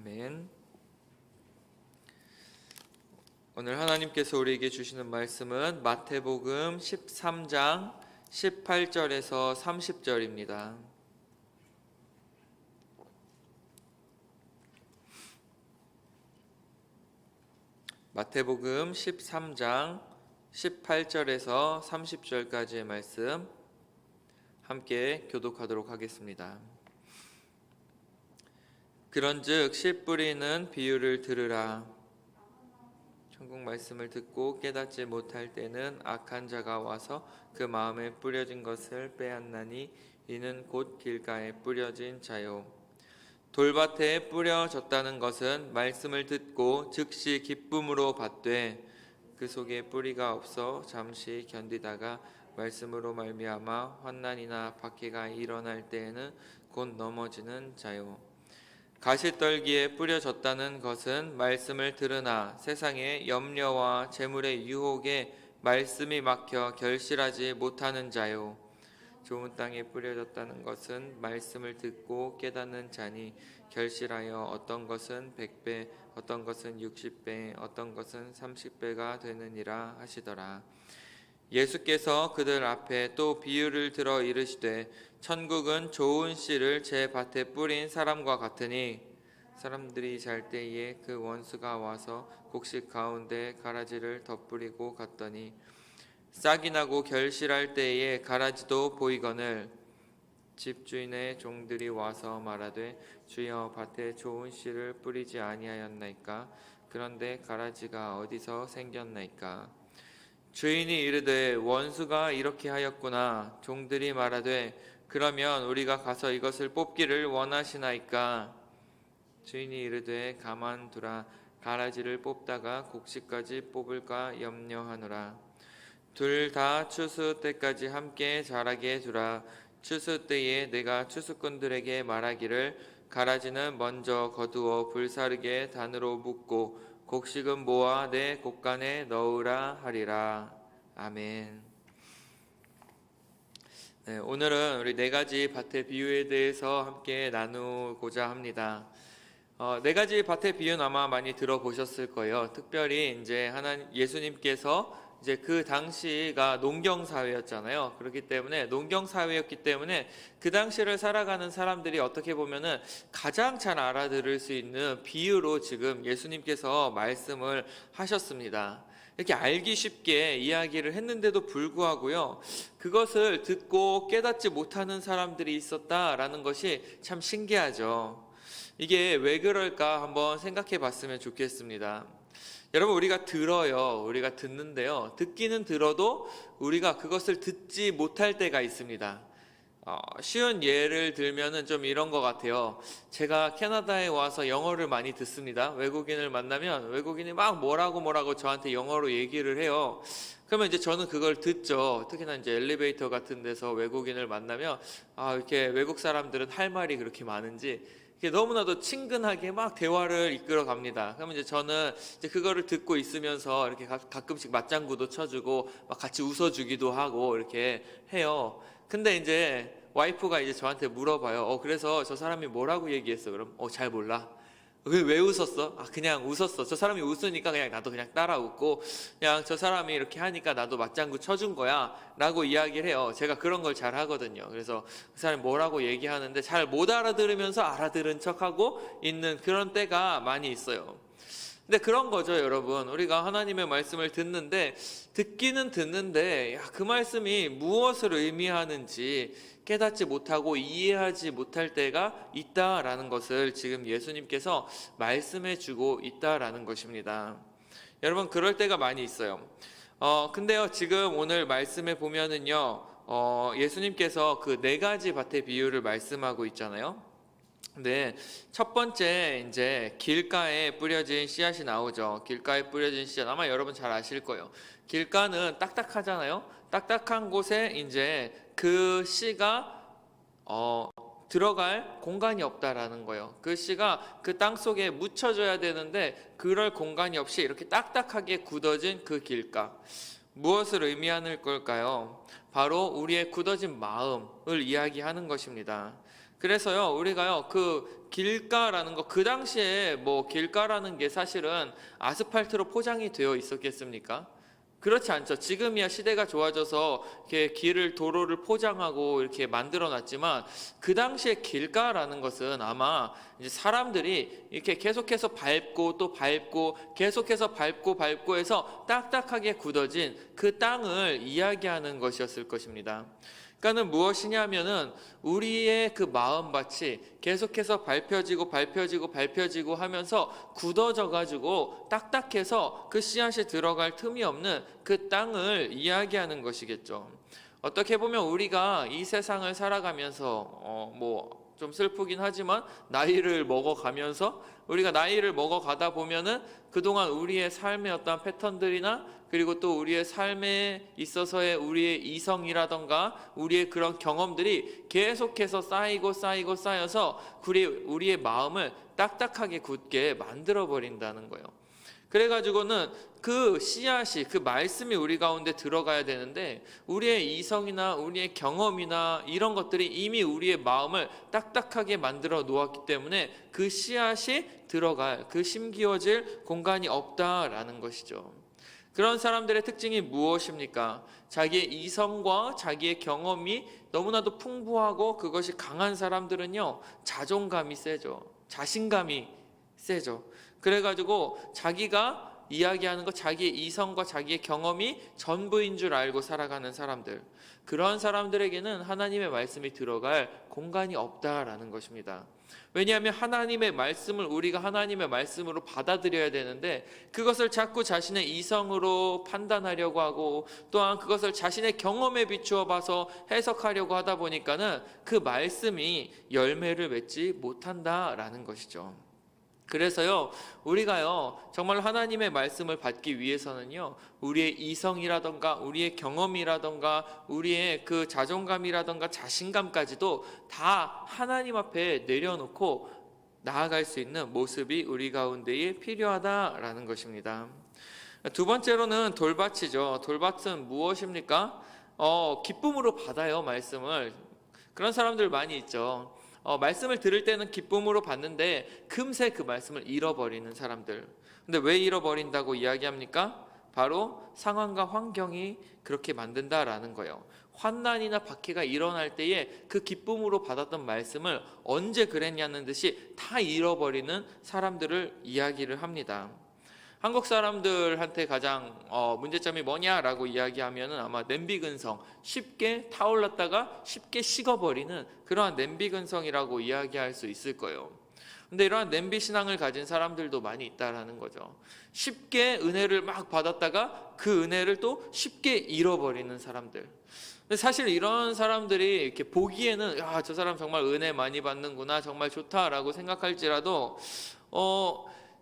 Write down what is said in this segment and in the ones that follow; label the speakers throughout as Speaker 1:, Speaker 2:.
Speaker 1: 아멘. 오늘 하나님께서 우리에게 주시는 말씀은 마태복음 13장 18절에서 30절입니다. 마태복음 13장 18절에서 30절까지의 말씀 함께 교독하도록 하겠습니다. 그런즉 씨 뿌리는 비유를 들으라. 천국 말씀을 듣고 깨닫지 못할 때는 악한 자가 와서 그 마음에 뿌려진 것을 빼앗나니 이는 곧 길가에 뿌려진 자요. 돌밭에 뿌려졌다는 것은 말씀을 듣고 즉시 기쁨으로 받되 그 속에 뿌리가 없어 잠시 견디다가 말씀으로 말미암아 환난이나 박해가 일어날 때에는 곧 넘어지는 자요. 가시떨기에 뿌려졌다는 것은 말씀을 들으나 세상의 염려와 재물의 유혹에 말씀이 막혀 결실하지 못하는 자요. 좋은 땅에 뿌려졌다는 것은 말씀을 듣고 깨닫는 자니 결실하여 어떤 것은 100배, 어떤 것은 60배, 어떤 것은 30배가 되느니라 하시더라. 예수께서 그들 앞에 또 비유를 들어 이르시되 천국은 좋은 씨를 제 밭에 뿌린 사람과 같으니 사람들이 잘 때에 그 원수가 와서 곡식 가운데 가라지를 덧뿌리고 갔더니 싹이 나고 결실할 때에 가라지도 보이거늘 집주인의 종들이 와서 말하되 주여 밭에 좋은 씨를 뿌리지 아니하였나이까? 그런데 가라지가 어디서 생겼나이까? 주인이 이르되 원수가 이렇게 하였구나. 종들이 말하되 그러면 우리가 가서 이것을 뽑기를 원하시나이까? 주인이 이르되 가만두라. 가라지를 뽑다가 곡식까지 뽑을까 염려하노라. 둘 다 추수 때까지 함께 자라게 두라. 추수 때에 내가 추수꾼들에게 말하기를 가라지는 먼저 거두어 불사르게 단으로 묶고 곡식은 모아 내 곡간에 넣으라 하리라. 아멘. 네, 오늘은 우리 네 가지 밭의 비유에 대해서 함께 나누고자 합니다. 네 가지 밭의 비유는 아마 많이 들어보셨을 거예요. 특별히 이제 예수님께서 이제 그 당시가 농경 사회였잖아요. 그렇기 때문에 농경 사회였기 때문에 그 당시를 살아가는 사람들이 어떻게 보면은 가장 잘 알아들을 수 있는 비유로 지금 예수님께서 말씀을 하셨습니다. 이렇게 알기 쉽게 이야기를 했는데도 불구하고요, 그것을 듣고 깨닫지 못하는 사람들이 있었다라는 것이 참 신기하죠. 이게 왜 그럴까 한번 생각해 봤으면 좋겠습니다. 여러분, 우리가 들어요. 우리가 듣는데요, 듣기는 들어도 우리가 그것을 듣지 못할 때가 있습니다. 쉬운 예를 들면은 좀 이런 것 같아요. 제가 캐나다에 와서 영어를 많이 듣습니다. 외국인을 만나면 외국인이 막 뭐라고 저한테 영어로 얘기를 해요. 그러면 이제 저는 그걸 듣죠. 특히나 이제 엘리베이터 같은 데서 외국인을 만나면 이렇게 외국 사람들은 할 말이 그렇게 많은지 너무나도 친근하게 막 대화를 이끌어 갑니다. 그러면 이제 저는 이제 그거를 듣고 있으면서 이렇게 가끔씩 맞장구도 쳐주고 막 같이 웃어주기도 하고 이렇게 해요. 근데 이제 와이프가 이제 저한테 물어봐요. 그래서 저 사람이 뭐라고 얘기했어? 그럼 잘 몰라. 왜 웃었어? 그냥 웃었어. 저 사람이 웃으니까 그냥 나도 그냥 따라 웃고 그냥 저 사람이 이렇게 하니까 나도 맞장구 쳐준 거야 라고 이야기를 해요. 제가 그런 걸 잘 하거든요. 그래서 그 사람이 뭐라고 얘기하는데 잘 못 알아들으면서 알아들은 척하고 있는 그런 때가 많이 있어요. 근데 그런 거죠, 여러분. 우리가 하나님의 말씀을 듣기는 듣는데 그 말씀이 무엇을 의미하는지 깨닫지 못하고 이해하지 못할 때가 있다라는 것을 지금 예수님께서 말씀해 주고 있다라는 것입니다. 여러분, 그럴 때가 많이 있어요. 근데요, 지금 오늘 말씀에 보면은요, 예수님께서 그 네 가지 밭의 비유를 말씀하고 있잖아요. 네, 첫 번째 이제 길가에 뿌려진 씨앗이 나오죠. 길가에 뿌려진 씨앗, 아마 여러분 잘 아실 거예요. 길가는 딱딱하잖아요. 딱딱한 곳에 이제 그 씨가 들어갈 공간이 없다라는 거예요. 그 씨가 그 땅 속에 묻혀져야 되는데 그럴 공간이 없이 이렇게 딱딱하게 굳어진 그 길가, 무엇을 의미하는 걸까요? 바로 우리의 굳어진 마음을 이야기하는 것입니다. 그래서요, 우리가요, 그 길가라는 거, 그 당시에 뭐 길가라는 게 사실은 아스팔트로 포장이 되어 있었겠습니까? 그렇지 않죠. 지금이야 시대가 좋아져서 이렇게 길을, 도로를 포장하고 이렇게 만들어 놨지만, 그 당시에 길가라는 것은 아마 이제 사람들이 이렇게 계속해서 밟고 또 밟고 계속해서 밟고 해서 딱딱하게 굳어진 그 땅을 이야기하는 것이었을 것입니다. 그러니까는 무엇이냐면은 우리의 그 마음밭이 계속해서 밟혀지고 하면서 굳어져 가지고 딱딱해서 그 씨앗이 들어갈 틈이 없는 그 땅을 이야기하는 것이겠죠. 어떻게 보면 우리가 이 세상을 살아가면서 뭐 좀 슬프긴 하지만 나이를 먹어가면서, 우리가 나이를 먹어가다 보면은 그동안 우리의 삶의 어떤 패턴들이나, 그리고 또 우리의 삶에 있어서의 우리의 이성이라던가 우리의 그런 경험들이 계속해서 쌓여서 우리의 마음을 딱딱하게 굳게 만들어 버린다는 거예요. 그래가지고는 그 씨앗이, 그 말씀이 우리 가운데 들어가야 되는데, 우리의 이성이나 우리의 경험이나 이런 것들이 이미 우리의 마음을 딱딱하게 만들어 놓았기 때문에 그 씨앗이 들어갈, 그 심기어질 공간이 없다라는 것이죠. 그런 사람들의 특징이 무엇입니까? 자기의 이성과 자기의 경험이 너무나도 풍부하고 그것이 강한 사람들은요, 자존감이 세죠. 자신감이 세죠. 그래가지고 자기가 이야기하는 것, 자기의 이성과 자기의 경험이 전부인 줄 알고 살아가는 사람들, 그런 사람들에게는 하나님의 말씀이 들어갈 공간이 없다라는 것입니다. 왜냐하면 하나님의 말씀을 우리가 하나님의 말씀으로 받아들여야 되는데, 그것을 자꾸 자신의 이성으로 판단하려고 하고, 또한 그것을 자신의 경험에 비추어 봐서 해석하려고 하다 보니까는 그 말씀이 열매를 맺지 못한다라는 것이죠. 그래서요, 우리가요, 정말 하나님의 말씀을 받기 위해서는요, 우리의 이성이라던가 우리의 경험이라던가 우리의 그 자존감이라던가 자신감까지도 다 하나님 앞에 내려놓고 나아갈 수 있는 모습이 우리 가운데에 필요하다라는 것입니다. 두 번째로는 돌밭이죠. 돌밭은 무엇입니까? 기쁨으로 받아요, 말씀을. 그런 사람들 많이 있죠. 말씀을 들을 때는 기쁨으로 받는데 금세 그 말씀을 잃어버리는 사람들. 근데 왜 잃어버린다고 이야기합니까? 바로 상황과 환경이 그렇게 만든다라는 거예요. 환난이나 박해가 일어날 때에 그 기쁨으로 받았던 말씀을 언제 그랬냐는 듯이 다 잃어버리는 사람들을 이야기를 합니다. 한국 사람들한테 가장 문제점이 뭐냐라고 이야기하면은 아마 냄비근성, 쉽게 타올랐다가 쉽게 식어버리는 그러한 냄비근성이라고 이야기할 수 있을 거예요. 근데 이러한 냄비 신앙을 가진 사람들도 많이 있다라는 거죠. 쉽게 은혜를 막 받았다가 그 은혜를 또 쉽게 잃어버리는 사람들. 근데 사실 이런 사람들이 이렇게 보기에는 야, 저 사람 정말 은혜 많이 받는구나, 정말 좋다라고 생각할지라도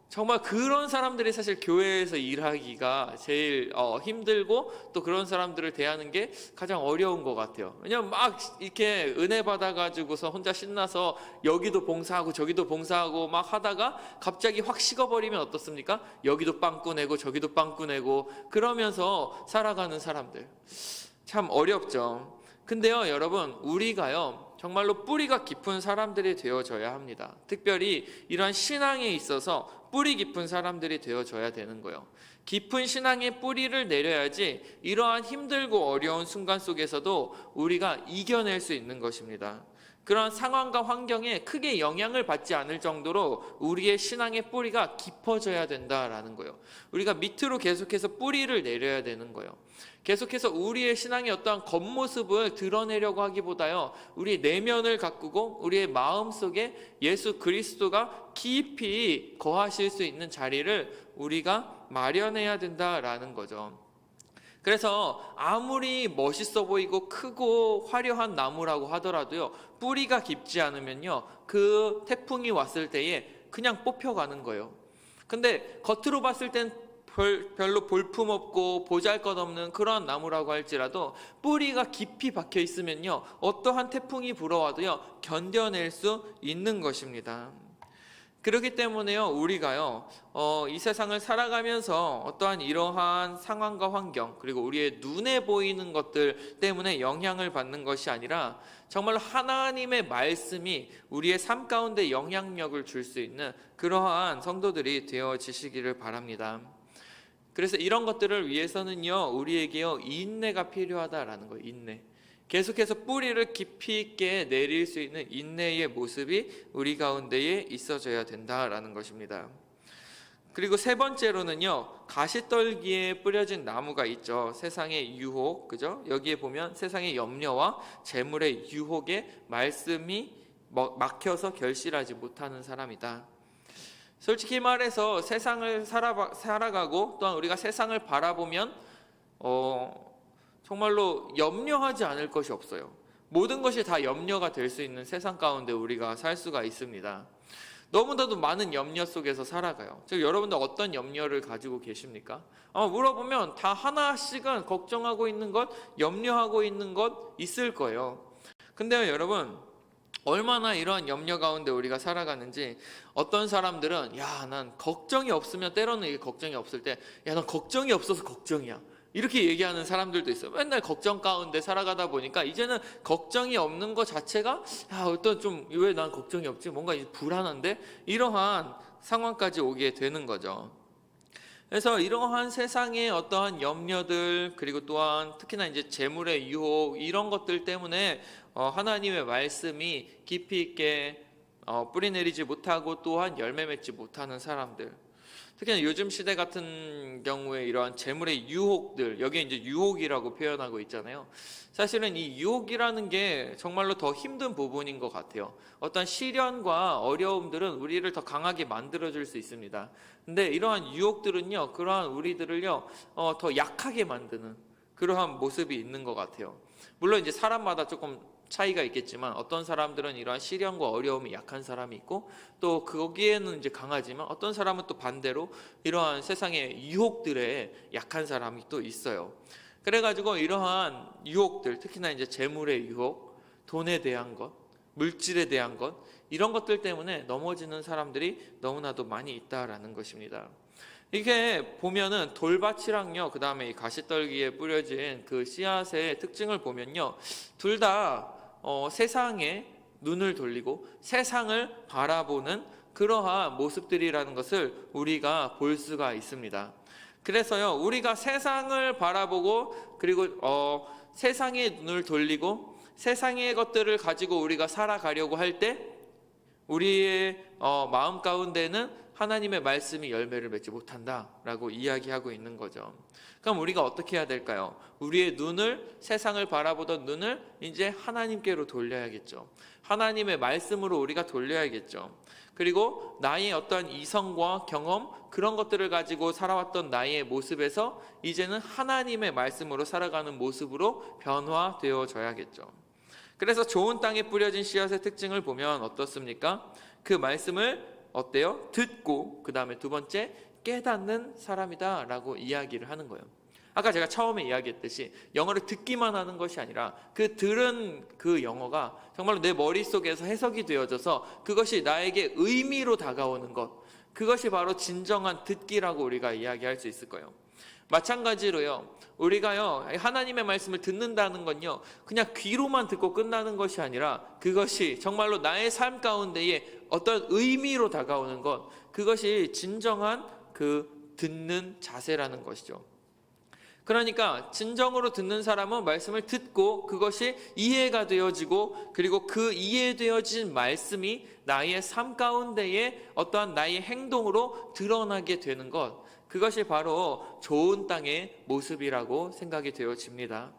Speaker 1: 정말 그런 사람들이 사실 교회에서 일하기가 제일 힘들고, 또 그런 사람들을 대하는 게 가장 어려운 것 같아요. 왜냐면 막 이렇게 은혜 받아가지고서 혼자 신나서 여기도 봉사하고 저기도 봉사하고 막 하다가 갑자기 확 식어버리면 어떻습니까? 여기도 빵꾸 내고 저기도 빵꾸 내고 그러면서 살아가는 사람들, 참 어렵죠. 근데요, 여러분, 우리가요 정말로 뿌리가 깊은 사람들이 되어져야 합니다. 특별히 이런 신앙에 있어서 뿌리 깊은 사람들이 되어져야 되는 거예요. 깊은 신앙의 뿌리를 내려야지 이러한 힘들고 어려운 순간 속에서도 우리가 이겨낼 수 있는 것입니다. 그런 상황과 환경에 크게 영향을 받지 않을 정도로 우리의 신앙의 뿌리가 깊어져야 된다라는 거예요. 우리가 밑으로 계속해서 뿌리를 내려야 되는 거예요. 계속해서 우리의 신앙의 어떠한 겉모습을 드러내려고 하기보다요, 우리의 내면을 가꾸고 우리의 마음속에 예수 그리스도가 깊이 거하실 수 있는 자리를 우리가 마련해야 된다라는 거죠. 그래서 아무리 멋있어 보이고 크고 화려한 나무라고 하더라도요, 뿌리가 깊지 않으면요, 그 태풍이 왔을 때에 그냥 뽑혀가는 거예요. 근데 겉으로 봤을 땐 별로 볼품없고 보잘것없는 그런 나무라고 할지라도 뿌리가 깊이 박혀 있으면요, 어떠한 태풍이 불어와도요 견뎌낼 수 있는 것입니다. 그렇기 때문에요, 우리가요, 이 세상을 살아가면서 어떠한 이러한 상황과 환경, 그리고 우리의 눈에 보이는 것들 때문에 영향을 받는 것이 아니라 정말로 하나님의 말씀이 우리의 삶 가운데 영향력을 줄 수 있는 그러한 성도들이 되어지시기를 바랍니다. 그래서 이런 것들을 위해서는요, 우리에게요, 인내가 필요하다라는 거예요, 인내. 계속해서 뿌리를 깊이 있게 내릴 수 있는 인내의 모습이 우리 가운데에 있어져야 된다라는 것입니다. 그리고 세 번째로는요, 가시떨기에 뿌려진 나무가 있죠. 세상의 유혹, 그죠? 여기에 보면 세상의 염려와 재물의 유혹에 말씀이 막혀서 결실하지 못하는 사람이다. 솔직히 말해서 세상을 살아가고 또한 우리가 세상을 바라보면 정말로 염려하지 않을 것이 없어요. 모든 것이 다 염려가 될 수 있는 세상 가운데 우리가 살 수가 있습니다. 너무나도 많은 염려 속에서 살아가요. 즉 여러분들 어떤 염려를 가지고 계십니까? 물어보면 다 하나씩은 걱정하고 있는 것, 염려하고 있는 것 있을 거예요. 근데요, 여러분, 얼마나 이러한 염려 가운데 우리가 살아가는지, 어떤 사람들은 난 걱정이 없으면, 때로는 이게 걱정이 없을 때 난 걱정이 없어서 걱정이야, 이렇게 얘기하는 사람들도 있어요. 맨날 걱정 가운데 살아가다 보니까 이제는 걱정이 없는 것 자체가 어떤 좀 왜 난 걱정이 없지? 뭔가 불안한데? 이러한 상황까지 오게 되는 거죠. 그래서 이러한 세상의 어떠한 염려들, 그리고 또한 특히나 이제 재물의 유혹, 이런 것들 때문에 하나님의 말씀이 깊이 있게 뿌리내리지 못하고 또한 열매 맺지 못하는 사람들, 특히나 요즘 시대 같은 경우에 이러한 재물의 유혹들, 여기에 이제 유혹이라고 표현하고 있잖아요. 사실은 이 유혹이라는 게 정말로 더 힘든 부분인 것 같아요. 어떤 시련과 어려움들은 우리를 더 강하게 만들어줄 수 있습니다. 근데 이러한 유혹들은요, 그러한 우리들을요, 더 약하게 만드는 그러한 모습이 있는 것 같아요. 물론 이제 사람마다 조금 차이가 있겠지만, 어떤 사람들은 이러한 시련과 어려움이 약한 사람이 있고, 또 거기에는 이제 강하지만 어떤 사람은 또 반대로 이러한 세상의 유혹들에 약한 사람이 또 있어요. 그래가지고 이러한 유혹들, 특히나 이제 재물의 유혹, 돈에 대한 것, 물질에 대한 것, 이런 것들 때문에 넘어지는 사람들이 너무나도 많이 있다라는 것입니다. 이게 보면은 돌밭이랑요, 그 다음에 이 가시떨기에 뿌려진 그 씨앗의 특징을 보면요, 둘 다 세상에 눈을 돌리고 세상을 바라보는 그러한 모습들이라는 것을 우리가 볼 수가 있습니다. 그래서요, 우리가 세상을 바라보고, 그리고 세상에 눈을 돌리고 세상의 것들을 가지고 우리가 살아가려고 할 때 우리의 마음 가운데는 하나님의 말씀이 열매를 맺지 못한다라고 이야기하고 있는 거죠. 그럼 우리가 어떻게 해야 될까요? 우리의 눈을, 세상을 바라보던 눈을 이제 하나님께로 돌려야겠죠. 하나님의 말씀으로 우리가 돌려야겠죠. 그리고 나의 어떤 이성과 경험, 그런 것들을 가지고 살아왔던 나의 모습에서 이제는 하나님의 말씀으로 살아가는 모습으로 변화되어져야겠죠. 그래서 좋은 땅에 뿌려진 씨앗의 특징을 보면 어떻습니까? 그 말씀을 어때요? 듣고, 그 다음에 두 번째, 깨닫는 사람이다 라고 이야기를 하는 거예요. 아까 제가 처음에 이야기했듯이 영어를 듣기만 하는 것이 아니라 그 들은 그 영어가 정말로 내 머릿속에서 해석이 되어져서 그것이 나에게 의미로 다가오는 것, 그것이 바로 진정한 듣기라고 우리가 이야기할 수 있을 거예요. 마찬가지로요, 우리가요, 하나님의 말씀을 듣는다는 건요, 그냥 귀로만 듣고 끝나는 것이 아니라 그것이 정말로 나의 삶 가운데에 어떤 의미로 다가오는 것, 그것이 진정한 그 듣는 자세라는 것이죠. 그러니까 진정으로 듣는 사람은 말씀을 듣고 그것이 이해가 되어지고, 그리고 그 이해되어진 말씀이 나의 삶 가운데에 어떠한 나의 행동으로 드러나게 되는 것, 그것이 바로 좋은 땅의 모습이라고 생각이 되어집니다.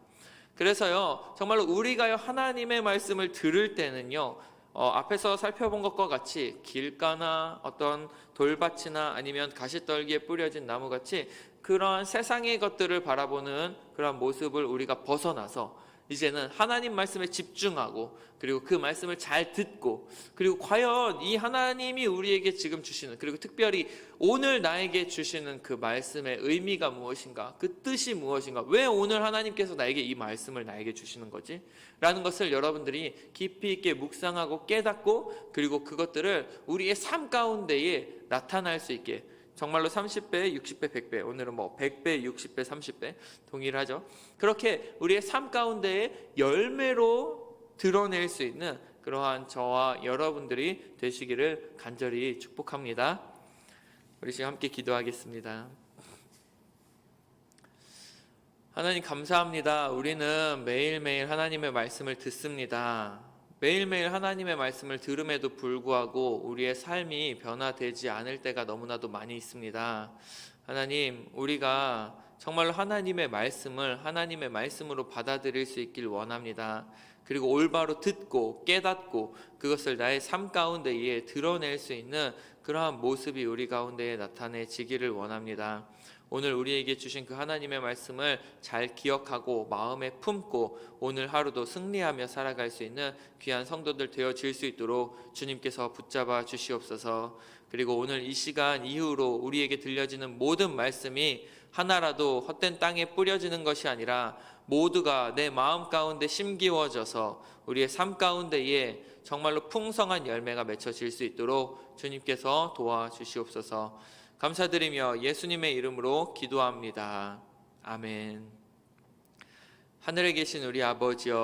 Speaker 1: 그래서요, 정말로 우리가요, 하나님의 말씀을 들을 때는요, 앞에서 살펴본 것과 같이 길가나 어떤 돌밭이나 아니면 가시떨기에 뿌려진 나무같이 그러한 세상의 것들을 바라보는 그러한 모습을 우리가 벗어나서 이제는 하나님 말씀에 집중하고 그리고 그 말씀을 잘 듣고 그리고 과연 이 하나님이 우리에게 지금 주시는 그리고 특별히 오늘 나에게 주시는 그 말씀의 의미가 무엇인가? 그 뜻이 무엇인가? 왜 오늘 하나님께서 나에게 이 말씀을 나에게 주시는 거지? 라는 것을 여러분들이 깊이 있게 묵상하고 깨닫고 그리고 그것들을 우리의 삶 가운데에 나타날 수 있게 정말로 30배, 60배, 100배 오늘은 100배, 60배, 30배 동일하죠. 그렇게 우리의 삶 가운데에 열매로 드러낼 수 있는 그러한 저와 여러분들이 되시기를 간절히 축복합니다. 우리 지금 함께 기도하겠습니다. 하나님 감사합니다. 우리는 매일매일 하나님의 말씀을 듣습니다. 매일매일 하나님의 말씀을 들음에도 불구하고 우리의 삶이 변화되지 않을 때가 너무나도 많이 있습니다. 하나님, 우리가 정말로 하나님의 말씀을 하나님의 말씀으로 받아들일 수 있길 원합니다. 그리고 올바로 듣고 깨닫고 그것을 나의 삶 가운데에 드러낼 수 있는 그러한 모습이 우리 가운데에 나타내지기를 원합니다. 오늘 우리에게 주신 그 하나님의 말씀을 잘 기억하고 마음에 품고 오늘 하루도 승리하며 살아갈 수 있는 귀한 성도들 되어질 수 있도록 주님께서 붙잡아 주시옵소서. 그리고 오늘 이 시간 이후로 우리에게 들려지는 모든 말씀이 하나라도 헛된 땅에 뿌려지는 것이 아니라 모두가 내 마음 가운데 심기워져서 우리의 삶 가운데에 정말로 풍성한 열매가 맺혀질 수 있도록 주님께서 도와주시옵소서. 감사드리며 예수님의 이름으로 기도합니다. 아멘. 하늘에 계신 우리 아버지여,